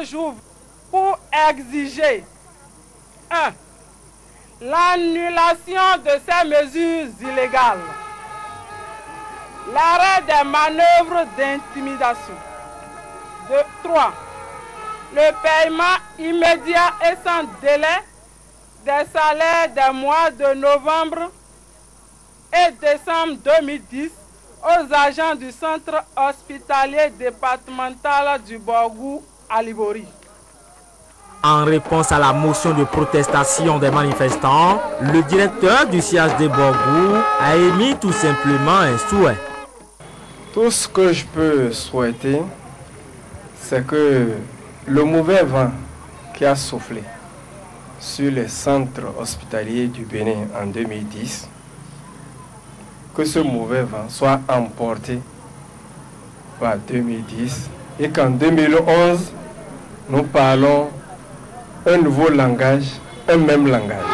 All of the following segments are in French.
que j'ouvre pour exiger 1. L'annulation de ces mesures illégales, l'arrêt des manœuvres d'intimidation. 3. Le paiement immédiat et sans délai des salaires des mois de novembre et décembre 2010 aux agents du centre hospitalier départemental du Borgou à Libori. En réponse à la motion de protestation des manifestants, le directeur du CHD Borgou a émis tout simplement un souhait. Tout ce que je peux souhaiter, c'est que le mauvais vent qui a soufflé sur les centres hospitaliers du Bénin en 2010, que ce mauvais vent soit emporté par 2010 et qu'en 2011, nous parlons un nouveau langage, un même langage.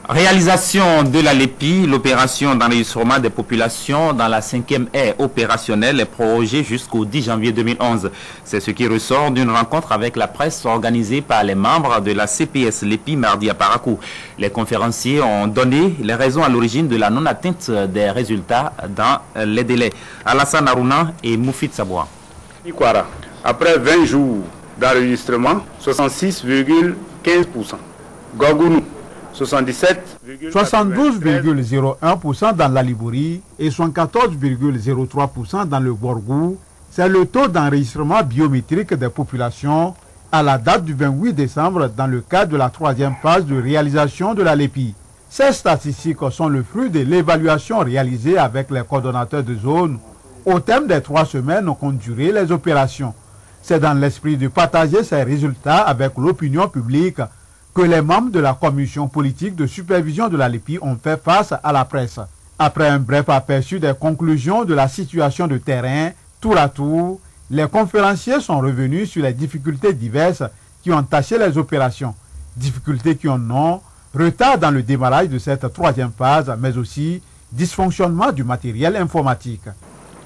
Réalisation de la LEPI, l'opération d'enregistrement des populations dans la 5e ère opérationnelle est prorogée jusqu'au 10 janvier 2011. C'est ce qui ressort d'une rencontre avec la presse organisée par les membres de la CPS LEPI mardi à Parakou. Les conférenciers ont donné les raisons à l'origine de la non-atteinte des résultats dans les délais. Alassane Arouna et Moufid Saboua. Après 20 jours d'enregistrement, 66,15%. Gogounou, 72,01% dans la Libori et 74,03% dans le Borgou. C'est le taux d'enregistrement biométrique des populations à la date du 28 décembre dans le cadre de la 3e phase de réalisation de la LEPI. Ces statistiques sont le fruit de l'évaluation réalisée avec les coordonnateurs de zone au terme des 3 semaines qu'ont duré les opérations. C'est dans l'esprit de partager ces résultats avec l'opinion publique que les membres de la commission politique de supervision de la LEPI ont fait face à la presse. Après un bref aperçu des conclusions de la situation de terrain, tour à tour, les conférenciers sont revenus sur les difficultés diverses qui ont taché les opérations. Difficultés qui ont nom, retard dans le démarrage de cette 3e phase, mais aussi dysfonctionnement du matériel informatique.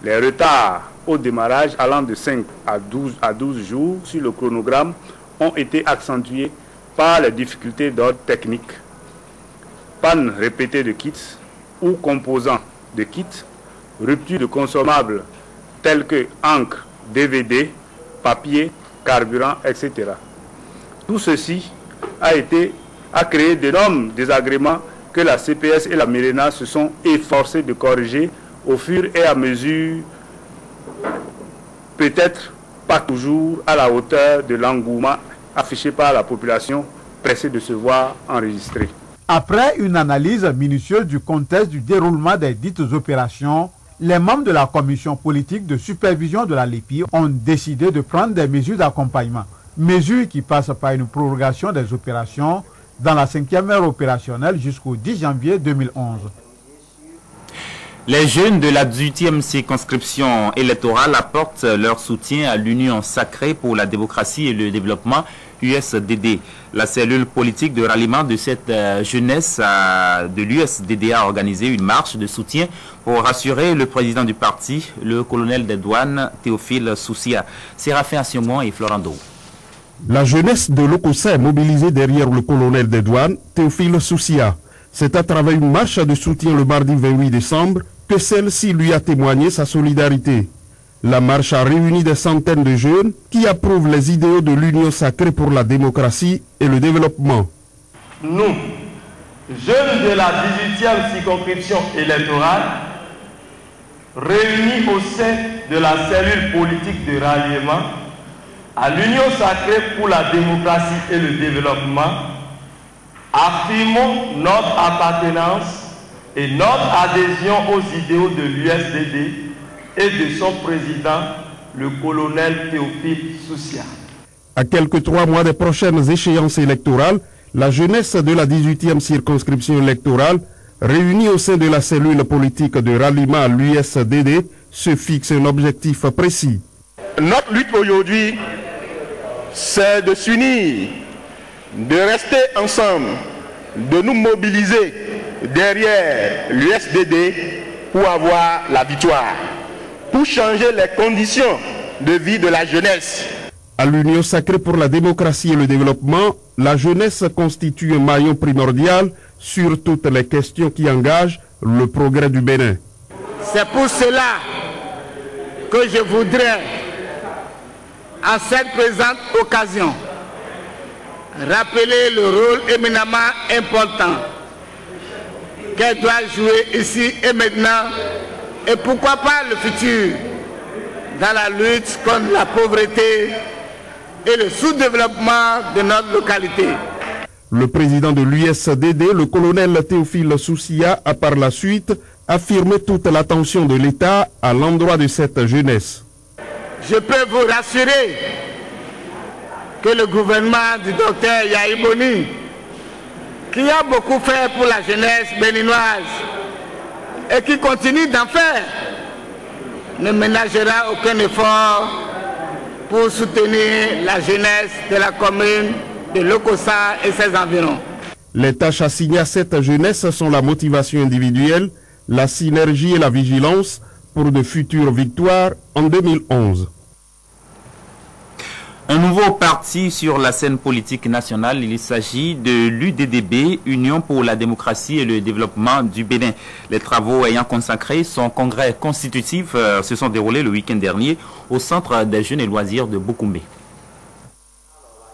Les retards au démarrage allant de 5 à 12 jours sur le chronogramme ont été accentués par les difficultés d'ordre technique, panne répétée de kits ou composants de kits, rupture de consommables tels que encre, DVD, papier, carburant, etc. Tout ceci a créé d'énormes désagréments que la CPS et la Mérena se sont efforcées de corriger au fur et à mesure, peut-être pas toujours à la hauteur de l'engouement affiché par la population pressée de se voir enregistrée. Après une analyse minutieuse du contexte du déroulement des dites opérations, les membres de la commission politique de supervision de la LEPI ont décidé de prendre des mesures d'accompagnement. Mesures qui passent par une prorogation des opérations dans la 5e ère opérationnelle jusqu'au 10 janvier 2011. Les jeunes de la 18e circonscription électorale apportent leur soutien à l'Union sacrée pour la démocratie et le développement, USDD. La cellule politique de ralliement de cette jeunesse de l'USDD a organisé une marche de soutien pour rassurer le président du parti, le colonel des douanes Théophile Soussia. Séraphin Assiomon et Florando. La jeunesse de l'Okossa est mobilisée derrière le colonel des douanes Théophile Soussia. C'est à travers une marche de soutien le mardi 28 décembre que celle-ci lui a témoigné sa solidarité. La marche a réuni des centaines de jeunes qui approuvent les idéaux de l'Union sacrée pour la démocratie et le développement. Nous, jeunes de la 18e circonscription électorale, réunis au sein de la cellule politique de ralliement à l'Union sacrée pour la démocratie et le développement, affirmons notre appartenance et notre adhésion aux idéaux de l'USDD et de son président, le colonel Théophile Soussia. À quelques 3 mois des prochaines échéances électorales, la jeunesse de la 18e circonscription électorale, réunie au sein de la cellule politique de ralliement à l'USDD, se fixe un objectif précis. Notre lutte aujourd'hui, c'est de s'unir, de rester ensemble, de nous mobiliser derrière l'USDD pour avoir la victoire, pour changer les conditions de vie de la jeunesse. À l'Union sacrée pour la démocratie et le développement, la jeunesse constitue un maillon primordial sur toutes les questions qui engagent le progrès du Bénin. C'est pour cela que je voudrais, à cette présente occasion, rappeler le rôle éminemment important qu'elle doit jouer ici et maintenant, et pourquoi pas le futur, dans la lutte contre la pauvreté et le sous-développement de notre localité. Le président de l'USDD, le colonel Théophile Soussia, a par la suite affirmé toute l'attention de l'État à l'endroit de cette jeunesse. Je peux vous rassurer que le gouvernement du docteur Yahi Boni, qui a beaucoup fait pour la jeunesse béninoise et qui continue d'en faire, ne ménagera aucun effort pour soutenir la jeunesse de la commune de Lokossa et ses environs. Les tâches assignées à cette jeunesse sont la motivation individuelle, la synergie et la vigilance pour de futures victoires en 2011. Un nouveau parti sur la scène politique nationale, il s'agit de l'UDDB, Union pour la démocratie et le développement du Bénin. Les travaux ayant consacré son congrès constitutif se sont déroulés le week-end dernier au Centre des Jeunes et Loisirs de Boukoumbe.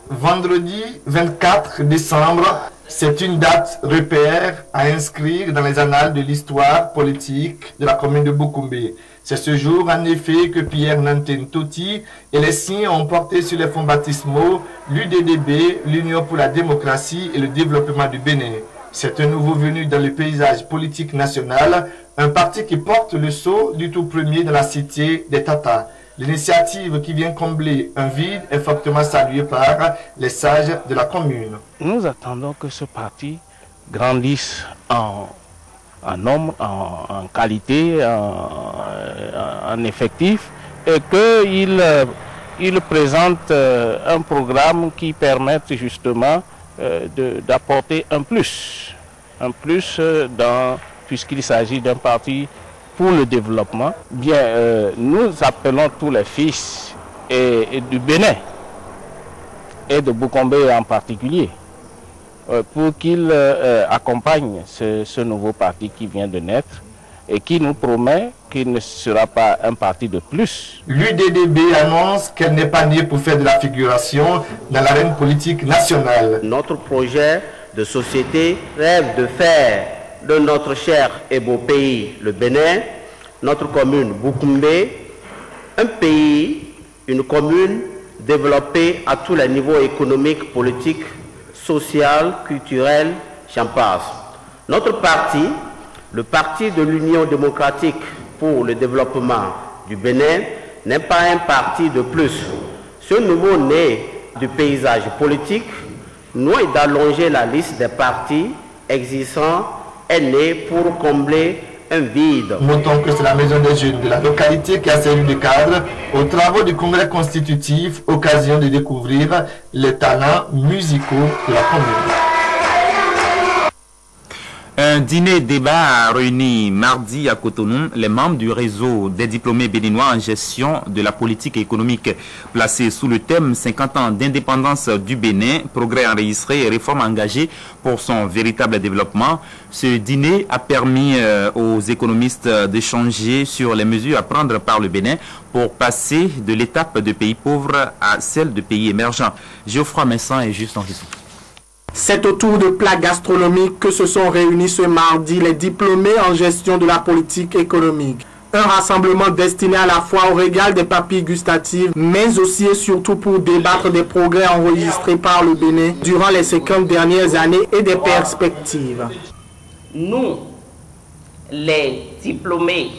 Vendredi 24 décembre, c'est une date repère à inscrire dans les annales de l'histoire politique de la commune de Boukoumbe. C'est ce jour, en effet, que Pierre Nanten Toti et les siens ont porté sur les fonds baptismaux l'UDDB, l'Union pour la démocratie et le développement du Bénin. C'est un nouveau venu dans le paysage politique national, un parti qui porte le sceau du tout premier dans la cité des Tatas. L'initiative qui vient combler un vide est fortement saluée par les sages de la commune. Nous attendons que ce parti grandisse en nombre, en qualité, en effectif, et qu'il présente un programme qui permette justement d'apporter un plus puisqu'il s'agit d'un parti pour le développement. Bien, nous appelons tous les fils et du Bénin et de Boukoumbe en particulier pour qu'ils accompagnent ce nouveau parti qui vient de naître et qui nous promet qu'il ne sera pas un parti de plus. L'UDDB annonce qu'elle n'est pas née pour faire de la figuration dans l'arène politique nationale. Notre projet de société rêve de faire de notre cher et beau pays, le Bénin, notre commune Boukoumbe, un pays, une commune développée à tous les niveaux économiques, politiques, social, culturel, j'en passe. Notre parti, le parti de l'Union démocratique pour le développement du Bénin, n'est pas un parti de plus. Ce nouveau-né du paysage politique, loin d'allonger la liste des partis existants, est né pour combler un vide. Notons que c'est la maison des jeunes de la localité qui a servi de cadre aux travaux du congrès constitutif, occasion de découvrir les talents musicaux de la commune. Un dîner-débat a réuni mardi à Cotonou les membres du réseau des diplômés béninois en gestion de la politique économique, placé sous le thème 50 ans d'indépendance du Bénin, progrès enregistrés et réformes engagées pour son véritable développement. Ce dîner a permis aux économistes d'échanger sur les mesures à prendre par le Bénin pour passer de l'étape de pays pauvres à celle de pays émergents. Geoffroy Messan est juste en dessous. C'est autour de plats gastronomiques que se sont réunis ce mardi les diplômés en gestion de la politique économique. Un rassemblement destiné à la fois au régal des papilles gustatives, mais aussi et surtout pour débattre des progrès enregistrés par le Bénin durant les 50 dernières années et des perspectives. Nous, les diplômés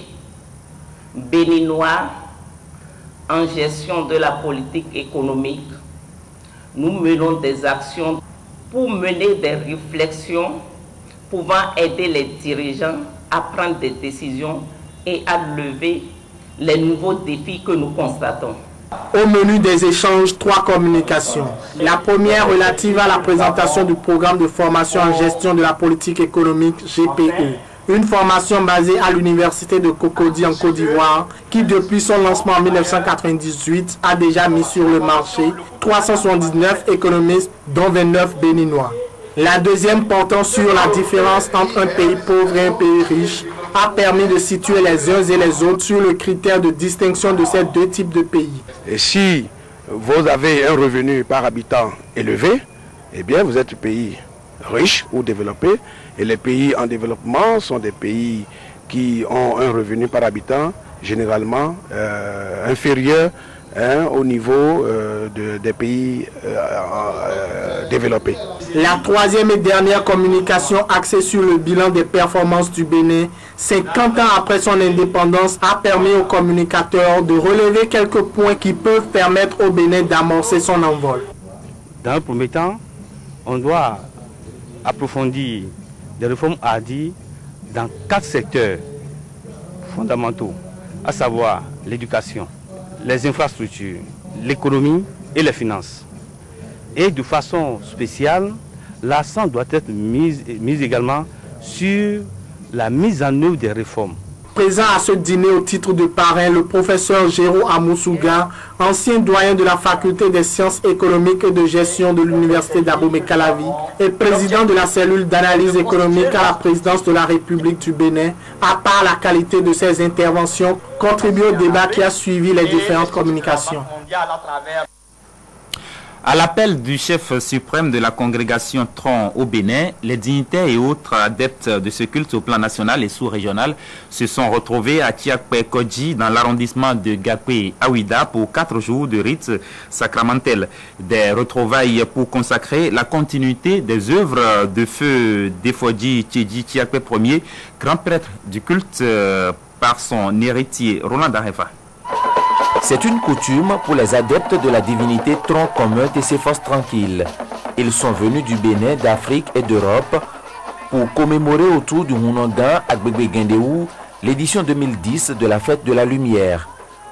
béninois en gestion de la politique économique, nous menons des actions pour mener des réflexions pouvant aider les dirigeants à prendre des décisions et à lever les nouveaux défis que nous constatons. Au menu des échanges, 3 communications. La première relative à la présentation du programme de formation en gestion de la politique économique GPE. Une formation basée à l'université de Cocody en Côte d'Ivoire qui depuis son lancement en 1998 a déjà mis sur le marché 379 économistes dont 29 béninois. La deuxième portant sur la différence entre un pays pauvre et un pays riche a permis de situer les uns et les autres sur le critère de distinction de ces deux types de pays. Et si vous avez un revenu par habitant élevé, eh bien vous êtes un pays riche ou développé. Et les pays en développement sont des pays qui ont un revenu par habitant généralement inférieur au niveau des pays développés. La troisième et dernière communication axée sur le bilan des performances du Bénin, 50 ans après son indépendance, a permis aux communicateurs de relever quelques points qui peuvent permettre au Bénin d'amorcer son envol. Dans le premier temps, on doit approfondir des réformes hardies dans 4 secteurs fondamentaux, à savoir l'éducation, les infrastructures, l'économie et les finances. Et de façon spéciale, l'accent doit être mis également sur la mise en œuvre des réformes. Présent à ce dîner au titre de parrain, le professeur Géraud Amoussouga, ancien doyen de la faculté des sciences économiques et de gestion de l'université d'Abomey-Calavi et président de la cellule d'analyse économique à la présidence de la République du Bénin, a par la qualité de ses interventions contribué au débat qui a suivi les différentes communications. À l'appel du chef suprême de la congrégation Tron au Bénin, les dignitaires et autres adeptes de ce culte au plan national et sous-régional se sont retrouvés à Tiakpe-Kodji dans l'arrondissement de Gapé-Aouida pour 4 jours de rites sacramentels. Des retrouvailles pour consacrer la continuité des œuvres de feu Defodji Tchédji Tiakpe Ier, grand prêtre du culte par son héritier Roland Darefa. C'est une coutume pour les adeptes de la divinité Tron commun et ses forces tranquilles. Ils sont venus du Bénin, d'Afrique et d'Europe pour commémorer autour du Mounongan à Gbegbe-Guindéou l'édition 2010 de la fête de la lumière.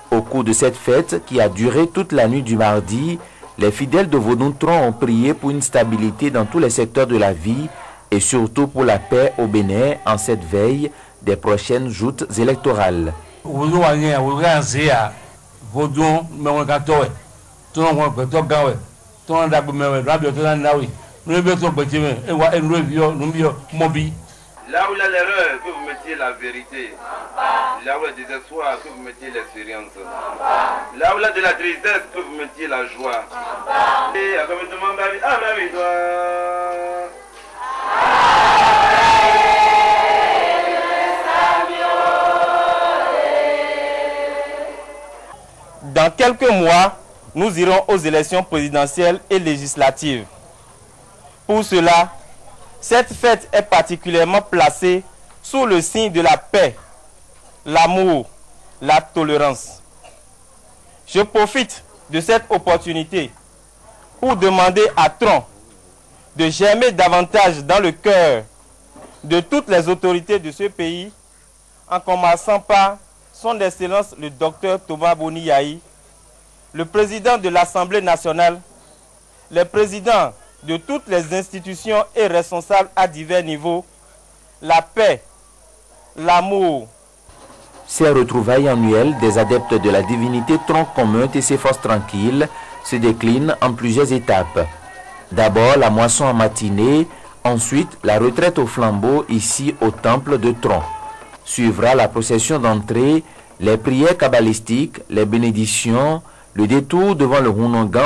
Au cours de cette fête, qui a duré toute la nuit du mardi, les fidèles de Vodun Tron ont prié pour une stabilité dans tous les secteurs de la vie et surtout pour la paix au Bénin en cette veille des prochaines joutes électorales. Vodun mewakatoe ton ko peto gawe ton da bu mewe radio to nawi nous beto petime e wa enrevio numbio mobi. Là où il y a l'erreur, que vous mettiez la vérité. Là où il y a des espoirs, que vous mettiez l'expérience. Là où il y a de la tristesse, que vous mettiez la joie. Et à comme tout le monde va dire, ah ben oui, toi. Dans quelques mois, nous irons aux élections présidentielles et législatives. Pour cela, cette fête est particulièrement placée sous le signe de la paix, l'amour, la tolérance. Je profite de cette opportunité pour demander à Tron de germer davantage dans le cœur de toutes les autorités de ce pays, en commençant par son Excellence le Dr Thomas Boni Yahi, le président de l'Assemblée nationale, les présidents de toutes les institutions et responsables à divers niveaux, la paix, l'amour. Ces retrouvailles annuelles des adeptes de la divinité Tron commun et ses forces tranquilles se déclinent en plusieurs étapes. D'abord la moisson en matinée, ensuite la retraite au flambeau ici au temple de Tron. Suivra la procession d'entrée, les prières kabbalistiques, les bénédictions, le détour devant le Hounongan